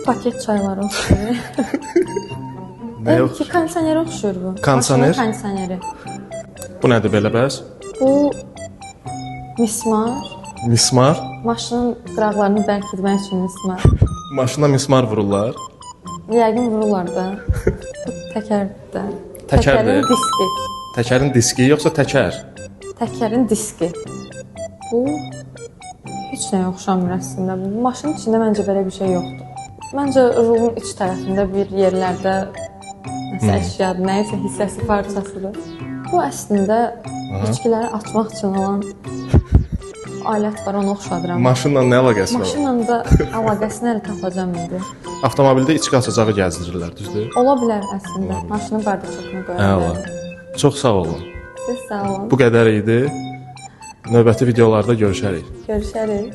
paket çaylara oxşuyur. Nə yox? Ki kondisionere oxşuyur bu. Kondisioner? Maşının kondisioneri. Bu nədir belə bəs? Bu mismar. Mismar. Maşının qıraqlarını bərkitmək üçün mismar. Maşına mismar vururlar. Yəqin vururlar da. Təkərdə. Təkərdir. Təkərin diski. Təkərin diski yoxsa təkər? Təkərin diski. Bu heç nəyə oxşamır əslində. Bu maşının içində məncə belə bir şey yoxdur. Məncə rulun iç tərəfində bir yerlərdə nəsə əşyadır, nəyisə hissəsi, parçasıdır. Bu əslində içkiləri açmaq üçün olan alət var, onu oxşadıram. Maşınla nə əlaqəsi var? Maşınla da əlaqəsini hələ tapacam indi. Avtomobildə içki açacağı gəzdirirlər, düzdür? Ola bilər əslində. Maşının bardakçasına qoya Əla. bilər. Çox sağ olun. Siz sağ olun. Bu qədər idi. Növbəti videolarda görüşərik. Görüşərik.